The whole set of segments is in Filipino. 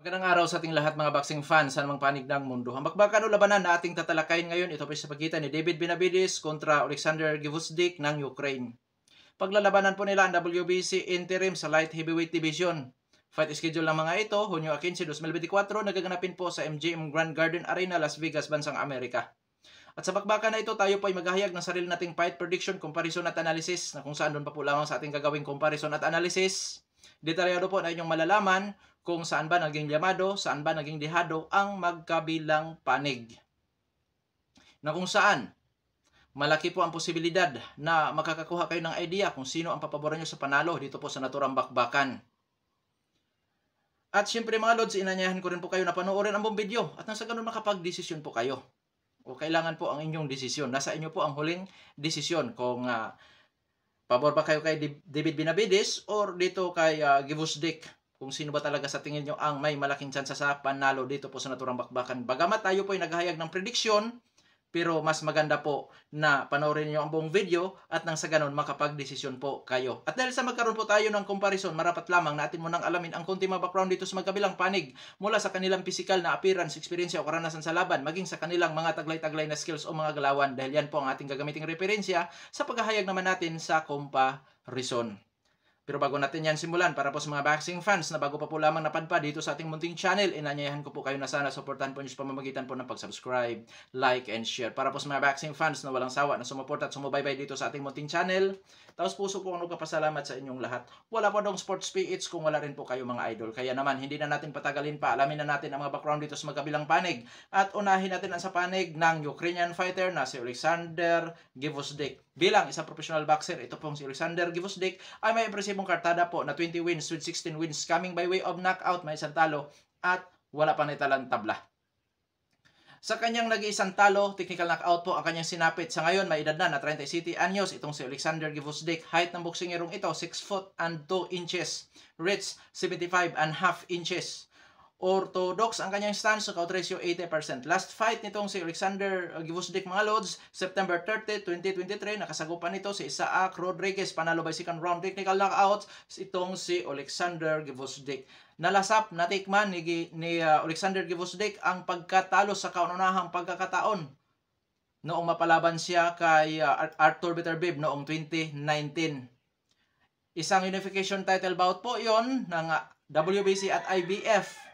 Magandang araw sa ating lahat mga boxing fans sa namang panig ng mundo. Ang bakbakan o labanan na ating tatalakayin ngayon, ito po sa pagitan ni David Benavides kontra Alexander Gvozdyk ng Ukraine. Paglalabanan po nila ang WBC interim sa light heavyweight division. Fight schedule ng mga ito, Hunyo 15, 2024, nagaganapin po sa MGM Grand Garden Arena, Las Vegas, Bansang Amerika. At sa bakbakan na ito, tayo po ay maghahayag ng sarili nating fight prediction, comparison at analysis na kung saan doon pa po lamang sa ating gagawing comparison at analysis. Detalyado po na inyong malalaman kung saan ba naging llamado, saan ba naging dehado ang magkabilang panig. Na kung saan, malaki po ang posibilidad na makakakuha kayo ng idea kung sino ang papaboran nyo sa panalo dito po sa naturang bakbakan. At syempre mga lods, inanyahan ko rin po kayo na panoorin ang buong video at nang sa ganun makapag-desisyon po kayo. O kailangan po ang inyong desisyon. Nasa inyo po ang huling desisyon kung pabor ba kayo kay David Benavides or dito kay Gvozdyk. Kung sino ba talaga sa tingin nyo ang may malaking tsansa sa panalo dito po sa naturang bakbakan. Bagamat tayo po ay naghahayag ng prediksyon, pero mas maganda po na panoorin niyo ang buong video at nang sa ganun makapag-desisyon po kayo. At dahil sa magkaroon po tayo ng comparison, marapat lamang natin munang alamin ang konti mga background dito sa magkabilang panig mula sa kanilang physical na appearance, experience o karanasan sa laban, maging sa kanilang mga taglay-taglay na skills o mga galawan dahil yan po ang ating gagamiting referensya sa paghahayag naman natin sa comparison. Pero bago natin yan simulan, para po sa mga boxing fans na bago pa po lamang napadpa dito sa ating munting channel, inanyayahan ko po kayo na sana suportahan po niyo sa pamamagitan po ng pag-subscribe, like, and share. Para po sa mga boxing fans na walang sawa na sumuporta at sumubaybay dito sa ating munting channel, taos puso po ang nagpapasalamat sa inyong lahat. Wala po dong sports PH kung wala rin po kayo mga idol. Kaya naman, hindi na natin patagalin pa. Alamin na natin ang mga background dito sa magkabilang panig. At unahin natin ang sa panig ng Ukrainian fighter na si Alexander Gvozdyk. Bilang isang professional boxer, ito pong si Alexander Gvozdyk ay may impresibong kartada po na 20 wins with 16 wins coming by way of knockout, may isang talo at wala pang naitalang tabla. Sa kanyang nag-iisang talo, technical knockout po ang kanyang sinapit. Sa ngayon, may edad na 37 anyos itong si Alexander Gvozdyk. Height ng boksingerong ito, 6 foot and 2 inches. Reach, 75 and half inches. Orthodox ang kanyang stance, knockout ratio 80%. Last fight nitong si Alexander Gvozdyk mga lods, September 30, 2023, nakasagupan nito si Isaac Rodriguez, panalo by second round technical knockout itong si Alexander Gvozdyk. Nalasap, natikman ni Alexander Gvozdyk ang pagkatalo sa kaunahang pagkakataon noong mapalaban siya kay Artur Beterbiev noong 2019. Isang unification title bout po yon ng WBC at IBF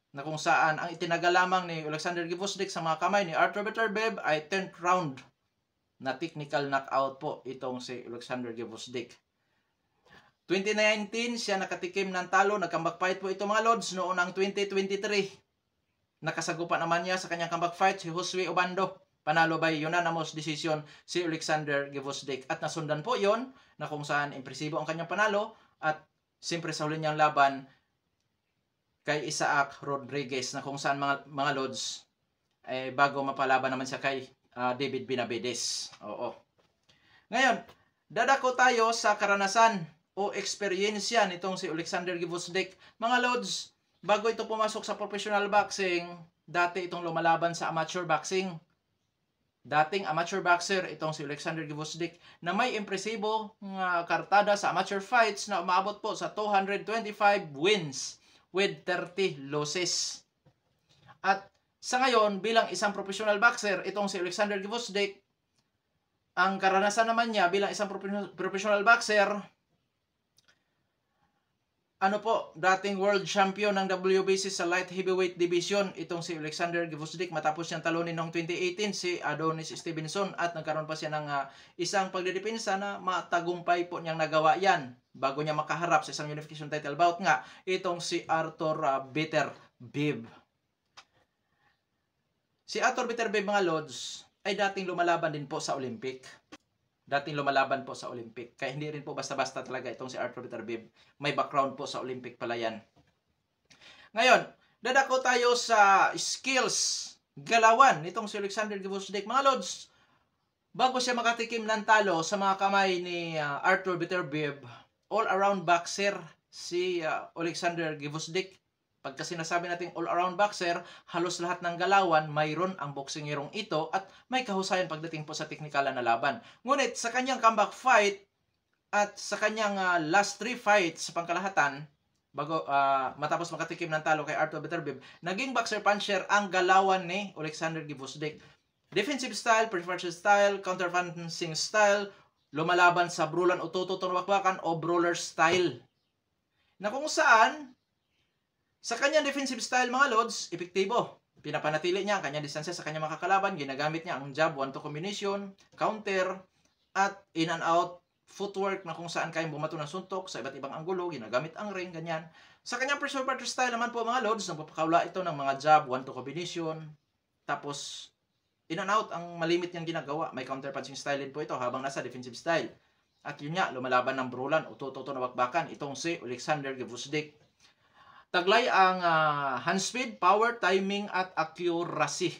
na kung saan ang itinaga lamang ni Alexander Gvozdyk sa mga kamay ni Artur Beterbiev ay 10th round na technical knockout po itong si Alexander Gvozdyk. 2019 siya nakatikim ng talo, nag-comeback fight po ito mga lods noong ng 2023. Nakasagupan naman niya sa kanyang comeback fight si Josue Obando. Panalo by unanimous decision si Alexander Gvozdyk. At nasundan po yon na kung saan impresibo ang kanyang panalo at siyempre sa huli niyang laban kay Isaac Rodriguez na kung saan mga lods bago mapalaban naman siya kay David Benavides. Oo. Ngayon, dadako tayo sa karanasan o eksperyensya nitong si Alexander Gvozdyk. Mga lods, bago ito pumasok sa professional boxing, dati itong lumalaban sa amateur boxing. Dating amateur boxer itong si Alexander Gvozdyk na may impresibo kartada sa amateur fights na umabot po sa 225 wins with 30 losses. At sa ngayon, bilang isang professional boxer, itong si Alexander Gvozdyk, ang karanasan naman niya bilang isang professional boxer, dating world champion ng WBC sa light heavyweight division, itong si Alexander Gvozdyk, matapos niyang talunin noong 2018 si Adonis Stevenson at nagkaroon pa siya ng isang pagdedepensa na matagumpay po niyang nagawa yan bago niya makaharap sa isang unification title bout nga itong si Artur Beterbiev. Si Artur Beterbiev mga lods ay dating lumalaban din po sa Olympic. Kaya hindi rin po basta-basta talaga itong si Artur Beterbiev. May background po sa Olympic pala yan. Ngayon, dadako tayo sa skills, galawan nitong si Alexander Gvozdyk. Mga lods, bago siya makatikim ng talo sa mga kamay ni Artur Beterbiev, all-around boxer si Alexander Gvozdyk. Pagka sinasabi natin all-around boxer, halos lahat ng galawan mayroon ang boksingerong ito at may kahusayan pagdating po sa teknikalan na laban. Ngunit sa kanyang comeback fight at sa kanyang last 3 fights sa pangkalahatan, bago matapos makatikim ng talo kay Artur Beterbiev, naging boxer puncher ang galawan ni Alexander Gvozdyk. Defensive style, preferred style, counter-punching style, lumalaban sa brulan o tututong bakbakan o brawler style. Na kung saan, sa kanyang defensive style mga lods, epektibo. Pinapanatili niya ang kanyang distansya sa kanyang makakalaban, ginagamit niya ang jab, 1-2 combination, counter, at in and out footwork na kung saan kayang bumato ng suntok sa iba't ibang anggulo, ginagamit ang ring, ganyan. Sa kanyang preserve style naman po mga lods, nagpapakaula ito ng mga jab, 1-2 combination, tapos in and out ang malimit niyang ginagawa. May counter punching style din po ito habang nasa defensive style. At yun nga, lumalaban ng brulan o tututo na bakbakan itong si Alexander Gvozdyk. Taglay ang hand speed, power, timing at accuracy.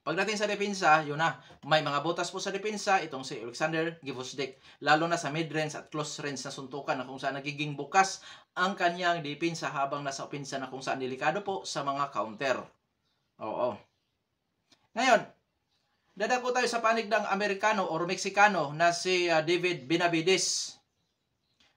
Pagdating sa depensa, yun na, may mga butas po sa depensa itong si Alexander Gvozdyk, lalo na sa mid-range at close range na suntukan na kung saan nagiging bukas ang kanyang depensa habang nasa opensa na kung saan delikado po sa mga counter. Oo. Ngayon, dadako tayo sa panig ng Amerikano or Meksikano na si David Benavides.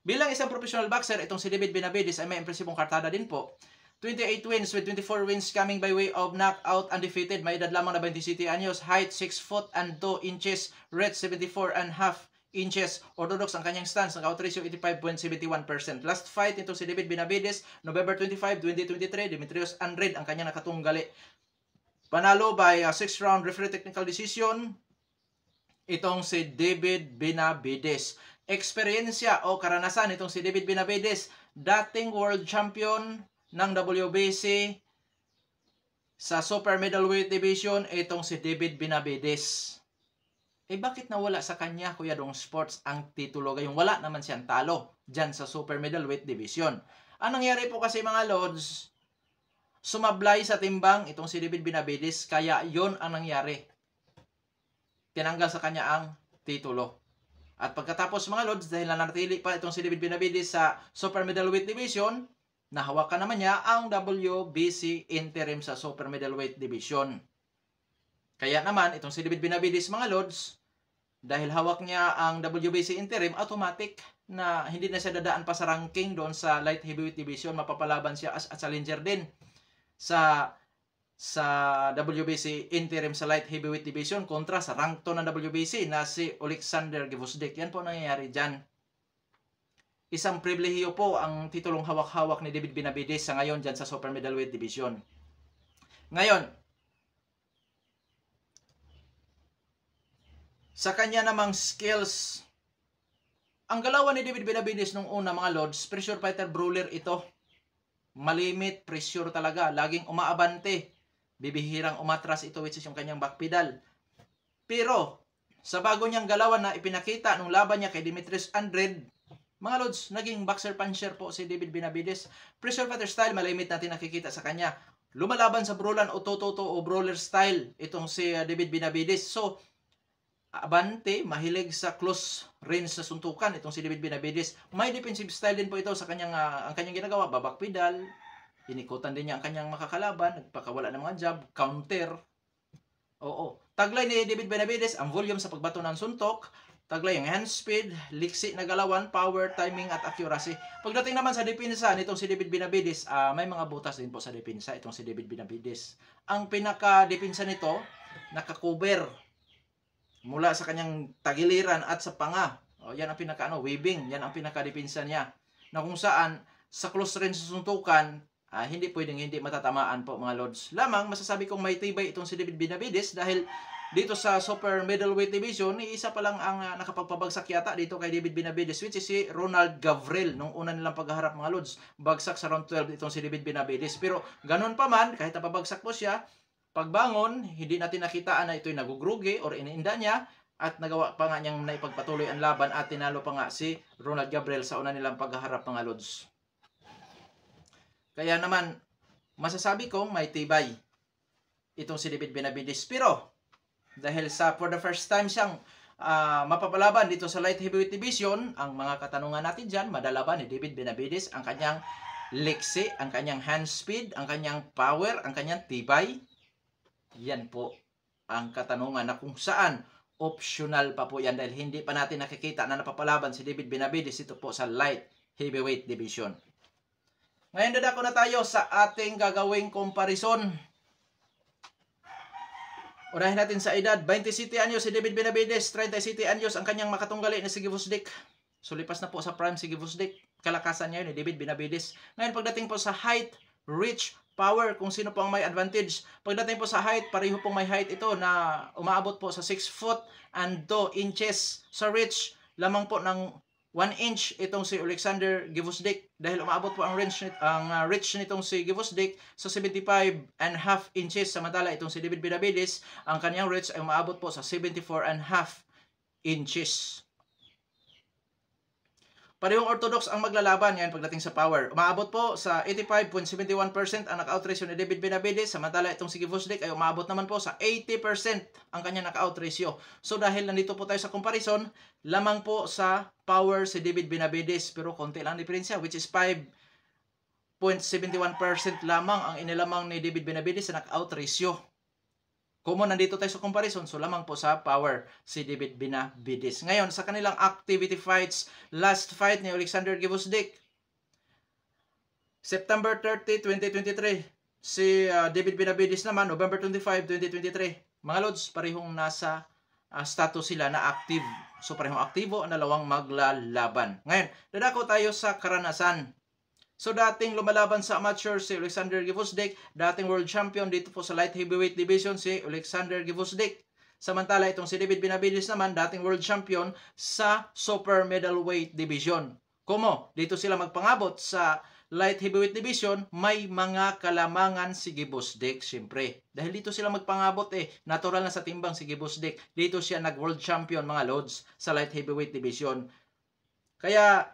Bilang isang professional boxer, itong si David Benavides ay may impresibong kartada din po. 28 wins with 24 wins coming by way of knockout, undefeated. May edad lamang na 27 anyos, height 6 foot and 2 inches, reach 74.5 inches. Orthodox ang kanyang stance, knockout ratio 85.71%. Last fight ito si David Benavides, November 25, 2023, Demetrius Andrade ang kanyang nakatunggali. Panalo by 6-round referee technical decision itong si David Benavides. Eksperyensya o karanasan itong si David Benavides, dating world champion ng WBC sa super middleweight division itong si David Benavides. Bakit nawala sa kanya, Kuya Dong Sports, ang titulo? Gayong wala naman siyang talo dyan sa super middleweight division. Ang nangyari po kasi mga lods, sumablay sa timbang itong si David Benavides, kaya yon ang nangyari. Tinanggal sa kanya ang titulo. At pagkatapos mga lods, dahil nanatili pa itong si David Benavides sa super middleweight division, nahawakan naman niya ang WBC interim sa super middleweight division. Kaya naman, itong si David Benavides mga lods, dahil hawak niya ang WBC interim, automatic na hindi na siya dadaan pa sa ranking doon sa light heavyweight division. Mapapalaban siya as a challenger din sa WBC interim sa light heavyweight division kontra sa rank 2 ng WBC na si Alexander Gvozdyk. Yan po nangyayari dyan. Isang pribilehiyo po ang titulong hawak-hawak ni David Benavides sa ngayon dyan sa super middleweight division. Ngayon, sa kanya namang skills, ang galawan ni David Benavides nung una mga lods, pressure fighter brawler ito. Malimit, pressure talaga, laging umaabante. Bibihirang umatras ito, which is yung kanyang back pedal. Pero, sa bago niyang galawan na ipinakita nung laban niya kay Demetrius Andrade, mga lods, naging boxer puncher po si David Benavides. Pressure fighter style, malimit natin nakikita sa kanya. Lumalaban sa brawlan o toto o brawler style itong si David Benavides. So, abante, mahilig sa close range sa suntukan itong si David Benavides. May defensive style din po ito sa kanyang ang kanyang ginagawa, babak pedal. Inikutan din niya ang kanyang makakalaban, nagpakawala ng mga jab, counter. Oo. Taglay ni David Benavides ang volume sa pagbato ng suntok, taglay ang hand speed, liksi na galawan, power, timing at accuracy. Pagdating naman sa depensa nitong si David Benavides, may mga butas din po sa depensa itong si David Benavides. Ang pinaka-depensa nito, nakakover mula sa kanyang tagiliran at sa panga. Yan ang weaving, yan ang pinaka-depensa niya. Na kung saan sa close range suntukan, hindi pwedeng hindi matatamaan po mga lods. Lamang masasabi kong may tibay itong si David Benavides dahil dito sa super middleweight division, isa pa lang ang nakapagpabagsak yata dito kay David Benavides, which is si Ronald Gavril nung una nilang pagharap mga lods. Bagsak sa round 12 itong si David Benavides. Pero ganun pa man, kahit napabagsak po siya, pagbangon, hindi natin nakitaan na ito'y nagugrugi or iniinda niya at nagawa pa nga niyang naipagpatuloy ang laban at tinalo pa nga si Ronald Gavril sa una nilang pagharap mga lods. Kaya naman, masasabi kong may tibay itong si David Benavides. Pero, dahil for the first time siyang mapapalaban dito sa light heavyweight division, ang mga katanungan natin dyan, madala ba ni David Benavides ang kanyang liksi, ang kanyang hand speed, ang kanyang power, ang kanyang tibay? Yan po ang katanungan na kung saan optional pa po yan dahil hindi pa natin nakikita na napapalaban si David Benavides ito po sa light heavyweight division. Ngayon dadako na tayo sa ating gagawing comparison. Unahin natin sa edad. 27 anyos si David Benavides, 37 anyos ang kanyang makatunggali na si Gvozdyk. So lipas na po sa prime si Gvozdyk. Kalakasan niya yun ni David Benavides. Ngayon pagdating po sa height, reach, power, kung sino po ang may advantage. Pagdating po sa height, pareho pong may height ito na umaabot po sa 6 foot and 2 inches. Sa reach, lamang po ng 1 inch itong si Alexander Gvozdyk dahil umabot po ang reach nitong si Gvozdyk sa 75.5 inches, samantala itong si David Benavides ang kanyang reach ay umabot po sa 74.5 inches. Parehong orthodox ang maglalaban ngayon pagdating sa power. Umaabot po sa 85.71% ang knockout ratio ni David Benavides, samantala itong si Gvozdyk ay umaabot naman po sa 80% ang kanyang knockout ratio. So dahil nandito po tayo sa comparison, lamang po sa power si David Benavides, pero konti lang diferensya, which is 5.71% lamang ang inilamang ni David Benavides sa knockout ratio. Kung nandito tayo sa comparison, so lamang po sa power si David Benavides. Ngayon, sa kanilang activity fights, last fight ni Alexander Gvozdyk, September 30, 2023. Si David Benavides naman, November 25, 2023. Mga lods, parehong nasa status sila na active. So parehong aktibo ang dalawang maglalaban. Ngayon, dadako tayo sa karanasan. So dating lumalaban sa amateur si Alexander Gvozdyk, dating world champion dito po sa light heavyweight division si Alexander Gvozdyk. Samantala itong si David Benavides naman, dating world champion sa super middleweight division. Kumo, dito sila magpangabot sa light heavyweight division, may mga kalamangan si Gvozdyk siyempre. Dahil dito sila magpangabot natural na sa timbang si Gvozdyk. Dito siya nag-world champion mga lods sa light heavyweight division. Kaya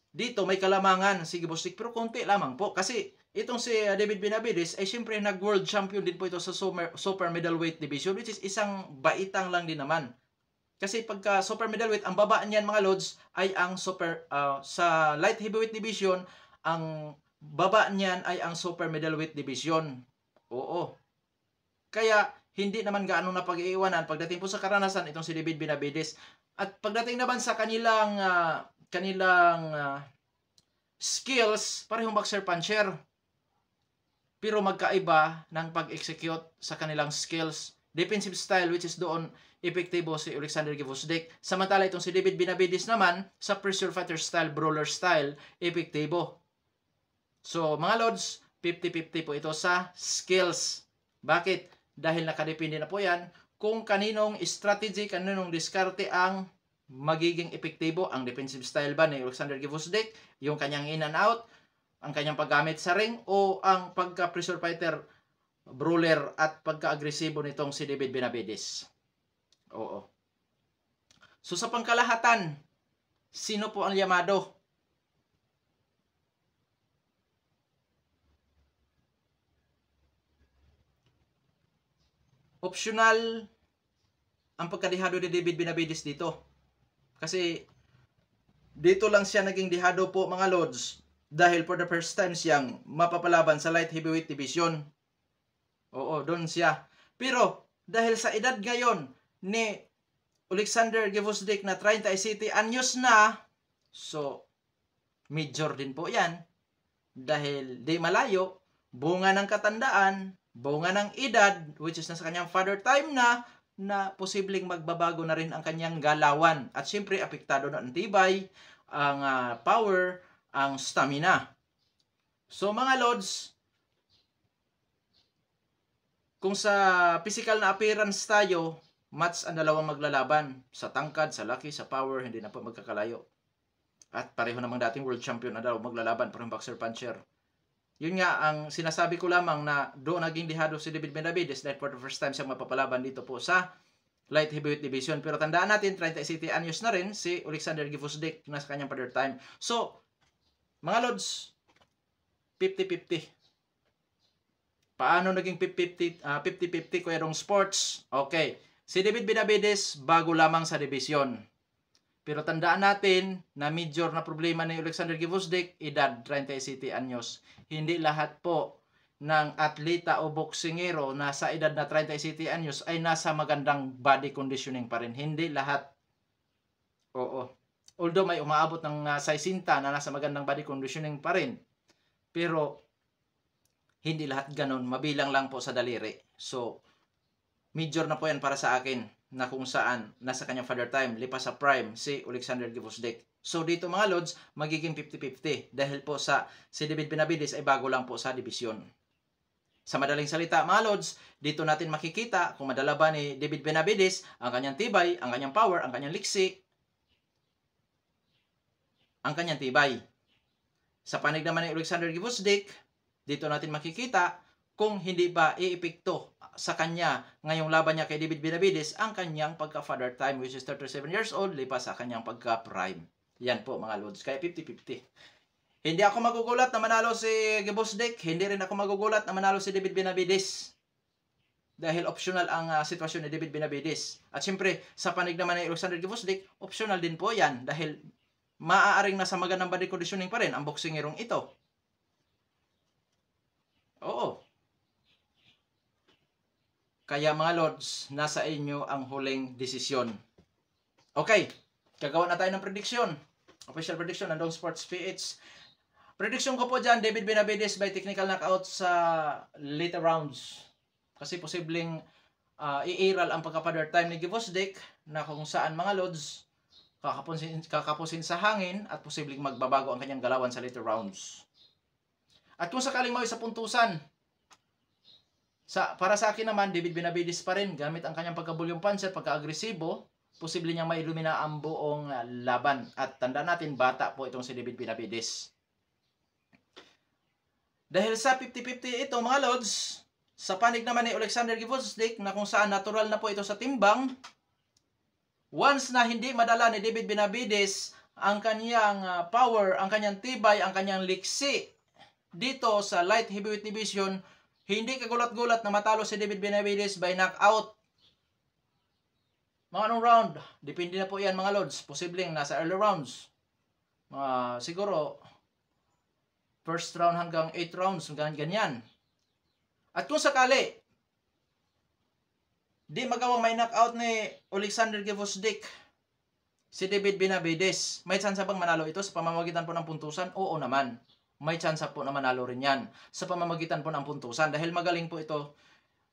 dito may kalamangan si Gvozdyk pero konti lamang po kasi itong si David Benavides ay siyempre nag-world champion din po ito sa super middleweight division, which is isang baitang lang din naman. Kasi pagka super middleweight, ang baba niyan mga lods ay ang sa light heavyweight division, ang baba niyan ay ang super middleweight division. Oo. Kaya hindi naman gaano na pag-iiwanan pagdating po sa karanasan itong si David Benavides. At pagdating naman sa kanilang skills, parehong boxer puncher. Pero magkaiba ng pag-execute sa kanilang skills. Defensive style, which is doon epektibo si Alexander Gvozdyk. Samantala itong si David Benavides naman, sa pressure fighter style, brawler style, epektibo. So mga lods, 50-50 po ito sa skills. Bakit? Dahil nakadepende na po yan kung kaninong strategy, kaninong diskarte ang magiging epektibo. Ang defensive style ba ni Alexander Gvozdyk, yung kanyang in and out, ang kanyang paggamit sa ring, o ang pagka-pressure fighter, brawler at pagka-agresibo nitong si David Benavides. Oo. So sa pangkalahatan, sino po ang yamado? Optional ang pagkadihado ni David Benavides dito. Kasi dito lang siya naging dihado po mga lods dahil for the first time siyang mapapalaban sa light heavyweight division. Oo, doon siya. Pero dahil sa edad ngayon ni Alexander Gvozdyk na 37 anyos na, so major din po yan. Dahil di malayo, bunga ng katandaan, bunga ng edad, which is nasa kanyang father time na posibleng magbabago na rin ang kanyang galawan. At siyempre, apektado na ang tibay, ang power, ang stamina. So mga lods, kung sa physical na appearance tayo, match ang dalawang maglalaban. Sa tangkad, sa laki, sa power, hindi na po magkakalayo. At pareho namang dating world champion na dalawang maglalaban, parang boxer puncher. Yun nga, ang sinasabi ko lamang na doon naging dihado si David Benavides dahil for the first time siyang mapapalaban dito po sa light heavyweight division. Pero tandaan natin, 37 anyos na rin si Alexander Gvozdyk na sa kanyang father time. So, mga lods, 50-50. Paano naging 50-50 Kuya Dong Sports? Okay, si David Benavides bago lamang sa division. Pero tandaan natin na major na problema ni Alexander Gvozdyk, edad 37 anyos. Hindi lahat po ng atleta o boksingero na sa edad na 37 anyos ay nasa magandang body conditioning pa rin. Hindi lahat. Oo. Although may umaabot ng 60 na nasa magandang body conditioning pa rin. Pero hindi lahat ganon, mabilang lang po sa daliri. So, major na po yan para sa akin na kung saan nasa kanyang father time, lipas sa prime, si Alexander Gvozdyk. So, dito mga Lods, magiging 50-50 dahil po si David Benavides ay bago lang po sa division. Sa madaling salita, mga Lods, dito natin makikita kung madala ba ni David Benavides ang kanyang tibay, ang kanyang power, ang kanyang liksi, ang kanyang tibay. Sa panig naman ni Alexander Gvozdyk, dito natin makikita kung hindi ba iepekto sa kanya ngayong laban niya kay David Benavides ang kanyang pagka-father time, which is 37 years old, lipas sa kanyang pagka-prime. Yan po mga Lods, kaya 50-50. Hindi ako magugulat na manalo si Gvozdyk, hindi rin ako magugulat na manalo si David Benavides. Dahil optional ang sitwasyon ni David Benavides. At syempre, sa panig naman ni Alexander Gvozdyk, optional din po yan dahil maaaring nasa magandang body conditioning pa rin ang boksingerong ito. Oo. Kaya mga Lods, nasa inyo ang huling desisyon. Okay, gagawa na tayo ng prediction. Official prediction ng Dong Sports PH. Prediction ko po dyan, David Benavides by technical knockout sa later rounds. Kasi posibleng iiral ang pagka-father time ni Gvozdyk na kung saan mga Lods, kakapusin sa hangin at posibleng magbabago ang kanyang galawan sa later rounds. At kung sakaling mawis sa puntusan, para sa akin naman, David Benavides pa rin gamit ang kanyang pagka-volume punch at pagka-agresibo, posible niyang mailumina ang buong laban. At tanda natin, bata po itong si David Benavides. Dahil sa 50-50 ito mga Lods, sa panig naman ni Alexander Gvozdyk na kung saan natural na po ito sa timbang, once na hindi madala ni David Benavides ang kanyang power, ang kanyang tibay, ang kanyang liksi dito sa light heavyweight division, hindi kagulat-gulat na matalo si David Benavides by knockout. Mga anong round? Depende na po yan mga Lods. Posibleng nasa early rounds. Siguro first round hanggang 8 rounds, ganyan. At kung sakali, di magawang may knockout ni Alexander Gvozdyk si David Benavides, may chance bang manalo ito sa pamamagitan po ng puntusan? Oo naman. May chance po na manalo rin yan sa pamamagitan po ng puntusan dahil magaling po ito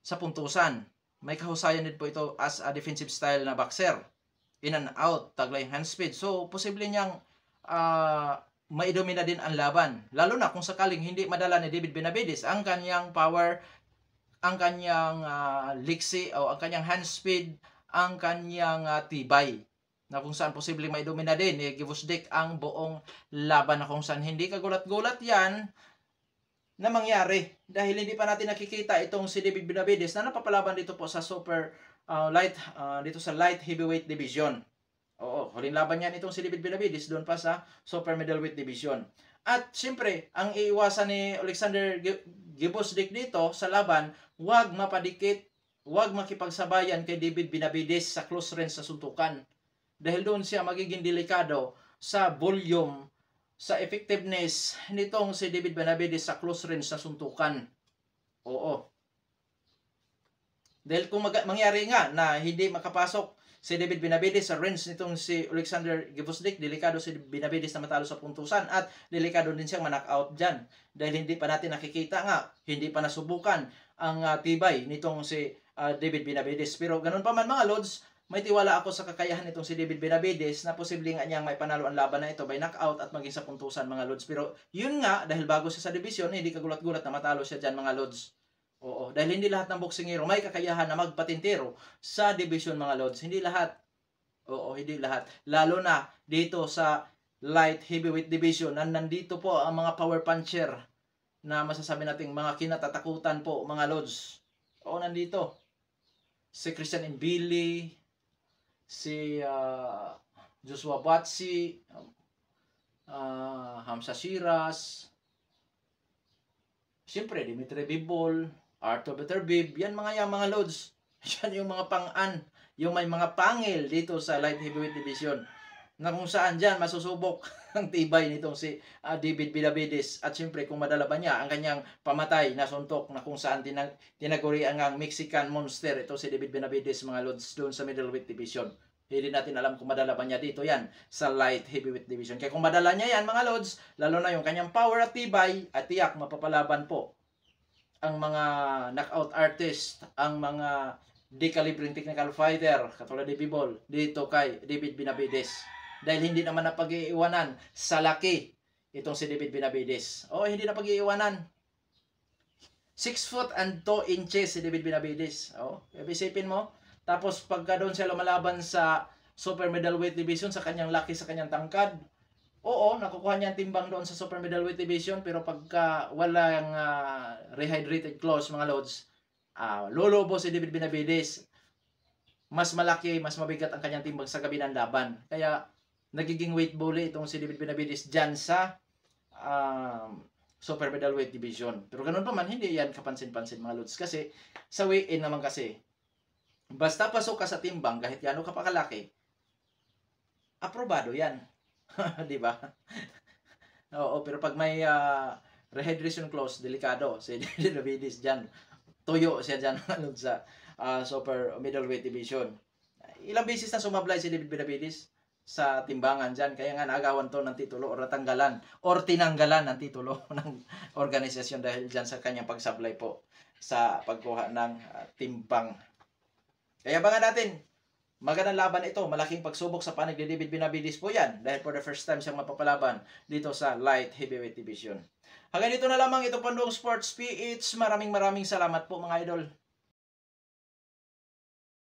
sa puntusan. May kahusayan din po ito as a defensive style na boxer. In and out, taglay hand speed. So, posible niyang maidomina din ang laban. Lalo na kung sakaling hindi madala ni David Benavides ang kanyang power, ang kanyang liksi o ang kanyang hand speed, ang kanyang tibay. Na kung saan posibleng maidomina din ni Gvozdyk ang buong laban na kung saan hindi kagulat-gulat yan na mangyari. Dahil hindi pa natin nakikita itong si David Benavides na napapalaban dito po sa dito sa light heavyweight division. Oo, huling laban yan itong si David Benavides doon pa sa super middleweight division. At siyempre, ang iiwasan ni Alexander Gvozdyk dito sa laban, huwag mapadikit, huwag makipagsabayan kay David Benavides sa close range sa suntukan. Dahil doon siya magiging delikado sa volume, sa effectiveness nitong si David Benavides sa close range sa suntukan. Oo. Dahil kung mangyari nga na hindi makapasok si David Benavides sa range nitong si Alexander Gvozdyk, delikado si Benavides na matalo sa puntusan at delikado din siyang ma-knockout dyan. Dahil hindi pa natin nakikita nga, hindi pa nasubukan ang tibay nitong si David Benavides. Pero ganun pa man mga Lods, may tiwala ako sa kakayahan nitong si David Benavides na posibleng niyang may panalo ang laban na ito by knockout at maging sa puntusan mga Lods. Pero yun nga, dahil bago siya sa division, hindi kagulat-gulat na matalo siya dyan mga Lods. Oo, dahil hindi lahat ng boksingero may kakayahan na magpatintero sa division mga Lods. Hindi lahat. Oo, hindi lahat. Lalo na dito sa light heavyweight division na nandito po ang mga power puncher na masasabi nating mga kinatatakutan po mga Lods. Oo, nandito. Si Christian Mbili, si Joshua Buatsi, Hamza Shiras, siyempre Dimitri Bivol, Arthur Beterbiev, yan mga Lods. Yan yung mga pang-an, yung may mga pangil dito sa light heavyweight division. Na kung saan dyan masusubok ang tibay nitong si David Benavides. At siyempre kung madala ba niya ang kanyang pamatay na suntok na kung saan tinagurian ang Mexican monster ito si David Benavides mga Lods doon sa middleweight division. Hindi natin alam kung madala ba niya dito yan sa light heavyweight division. Kaya kung madala niya yan mga lods, lalo na yung kanyang power at tibay, at tiyak mapapalaban po ang mga knockout artist, ang mga decalibring technical fighter, katulad ni Bibol, dito kay David Benavides. Dahil hindi naman napag-iiwanan sa laki itong si David Benavides. Hindi napag-iiwanan. 6 foot and 2 inches si David Benavides. Isipin mo. Tapos pagka doon siya lumalaban sa super middleweight division, sa kanyang laki, sa kanyang tangkad, nakukuha niya ang timbang doon sa super middleweight division, pero pagka walang rehydrated clothes mga lods, lolobo si David Benavides. Mas malaki, mas mabigat ang kanyang timbang sa gabi ng laban. Kaya nagiging weight bully itong si David Benavides dyan sa super middleweight division. Pero ganun pa man, hindi yan kapansin-pansin mga lods. Kasi sa weigh-in naman kasi, basta pasok ka sa timbang, kahit gano'n ka pa kalaki, aprobado yan. Di ba? Pero pag may rehydration clause, delikado. Si Benavides dyan, tuyo siya dyan sa super middleweight division. Ilang beses na sumablay si David Benavides sa timbangan dyan. Kaya nga naagawan to ng titulo or natanggalan or tinanggalan ng titulo ng organisasyon dahil dyan sa kanyang pagsablay po sa pagkuha ng timbang. Kaya abangan natin, magandang laban ito. Malaking pagsubok sa panig ni David Benavides po yan. Dahil for the first time siyang mapapalaban dito sa light heavyweight division. Hanggang dito na lamang ito Pandong Sports PH. Maraming salamat po mga idol.